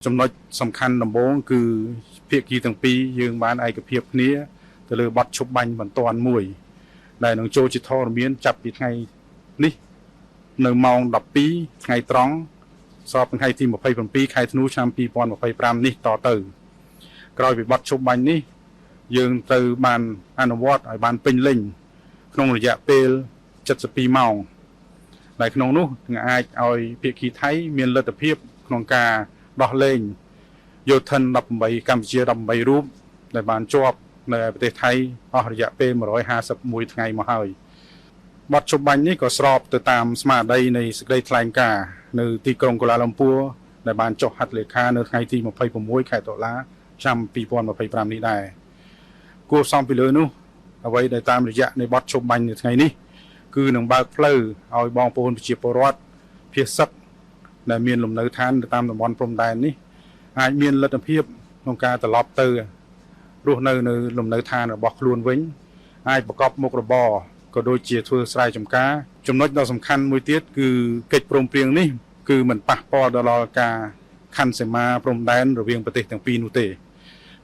ចំណុចសំខាន់ដំបូងគឺភាគីទាំងពីរយើងបានឯកភាពគ្នាទៅលើបទឈប់បាញ់បន្ទាន់មួយដែលនឹងចូលជាធរមានចាប់ពីថ្ងៃនេះនៅម៉ោង 12 ថ្ងៃត្រង់ស្របថ្ងៃទី 27 ខែធ្នូឆ្នាំ 2025 នេះតទៅក្រោយពីបទឈប់បាញ់នេះយើងត្រូវបានអនុវត្តឲ្យបានពេញលេញក្នុងរយៈពេល72ម៉ោងដែលក្នុងនោះនឹងអាចឲ្យភាគីថៃមានលទ្ធភាពក្នុងការដោះលែងយោធិន18កម្ពុជា18រូបដែលបានជាប់នៅប្រទេសថៃអស់រយៈពេល151ថ្ងៃមកហើយបទឈប់បាញ់នេះក៏ស្របទៅតាមស្មារតីនៃសេចក្តីថ្លែងការណ៍នៅទីក្រុងកូឡាឡាំពួរដែលបានចុះហត្ថលេខានៅថ្ងៃទី26ខែតុលាឆ្នាំ2025នេះដែរគួរសមពីលើនោះអ្វីដែលតាមរយៈនៃបទឈប់បាញ់នៅថ្ងៃនេះគឺនឹងបើកផ្លូវឲ្យបងប្អូនប្រជាពលរដ្ឋភាគសិទ្ធិដែលមានលំនៅឋានតាមតំបន់ព្រំដែននេះអាចមានលទ្ធភាពក្នុងការត្រឡប់ទៅរស់នៅលំនៅឋានរបស់ខ្លួនវិញអាចប្រកបមុខរបរក៏ដូចជាធ្វើស្រែចម្ការចំណុចដ៏សំខាន់មួយទៀតគឺកិច្ចព្រមព្រៀងនេះគឺមិនប៉ះពាល់ដល់ការខណ្ឌសីមាព្រំដែនរវាងប្រទេសទាំងពីរនោះទេ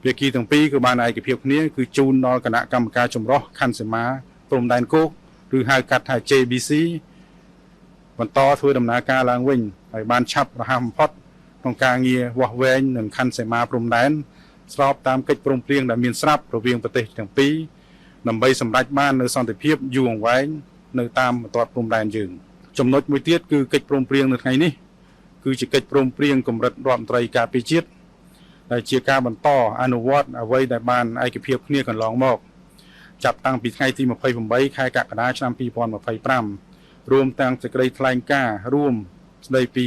ភាគីទាំងពីរគឺបានឯកភាពគ្នាគឺជូនដល់គណៈកម្មការចម្រុះខណ្ឌសីមាព្រំដែនគោកឬហៅកាត់ថា JBC បន្តធ្វើដំណើរការឡើងវិញហើយបានឆាប់រហ័សបំផុតក្នុងការងារវាស់វែងនឹងខណ្ឌសីមាព្រំដែនស្របតាមកិច្ចព្រមព្រៀងដែលមានស្រាប់រវាងប្រទេសទាំងពីរដើម្បីសម្រេចបាននូវសន្តិភាពយូរអង្វែងនៅតាមបន្ទាត់ព្រំដែនយើងចំណុចមួយទៀតគឺកិច្ចព្រមព្រៀងនៅថ្ងៃនេះគឺជាកិច្ចព្រមព្រៀងកម្រិតរដ្ឋមន្ត្រីការពារជាតិដែលជាការបន្តអនុវត្តអ្វីដែលបានឯកភាពគ្នាកន្លងមកចាប់តាំងពីថ្ងៃទី28ខែកក្កដាឆ្នាំ2025រួមទាំងសេចក្តីថ្លែងការណ៍រួមស្តីទី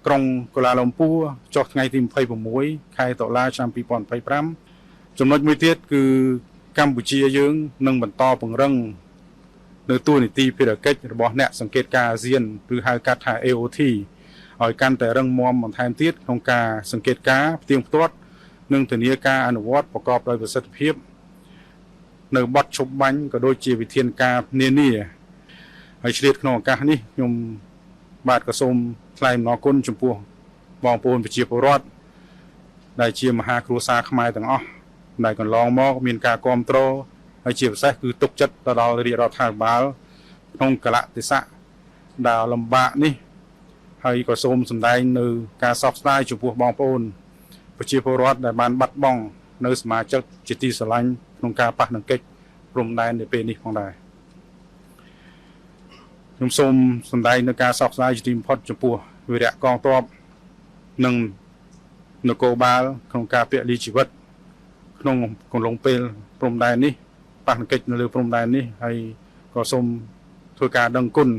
ក្រុងកូឡាឡាំពួរចុះថ្ងៃទី26ខែតុលាឆ្នាំ2025ចំណុចមួយទៀតគឺកម្ពុជាយើងនឹងបន្តពង្រឹងនៅតួនាទីភារកិច្ចរបស់អ្នកសង្កេតការណ៍អាស៊ានឬហៅកាត់ថា AOT ឲ្យកាន់តែរឹងមាំបន្ថែមទៀតក្នុងការសង្កេតការណ៍ផ្ទៀងផ្ទាត់និងធានាការអនុវត្តប្រកបដោយប្រសិទ្ធភាពនៅបទឈប់បាញ់ក៏ដូចជាវិធានការនានាហើយឆ្លៀតក្នុងឱកាសនេះខ្ញុំបាទក៏សូមថ្លែងអំណរគុណចំពោះបងប្អូនប្រជាពលរដ្ឋដែលជាមហាគ្រួសារខ្មែរទាំងអស់ដែលកន្លងមកមានការគាំទ្រហើយជាពិសេសគឺទុកចិត្តទៅដល់រាជរដ្ឋាភិបាលក្នុងកលៈទេសៈដែលលំបាកនេះហើយក៏សូមសម្ដែងនៅការសោកស្ដាយចំពោះបងប្អូនប្រជាពលរដ្ឋដែលបានបាត់បង់នៅសមាជិកជាទីស្រឡាញ់ក្នុងការប៉ះនឹងកិច្ចព្រំដែននៅពេលនេះផងដែរខ្ញុំសូមសម្ដែងនៅការសោកស្ដាយជាទីបំផុតចំពោះវីរៈកងទ័ពនិងនគរបាលក្នុងការពលីជីវិតក្នុងកំឡុងពេលព្រំដែននេះប៉ះនឹងកិច្ចនៅលើព្រំដែននេះហើយក៏សូមធ្វើការដឹងគុណ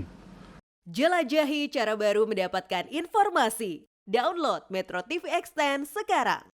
Jelajahi cara baru mendapatkan informasi. Download Metro TV Extend sekarang.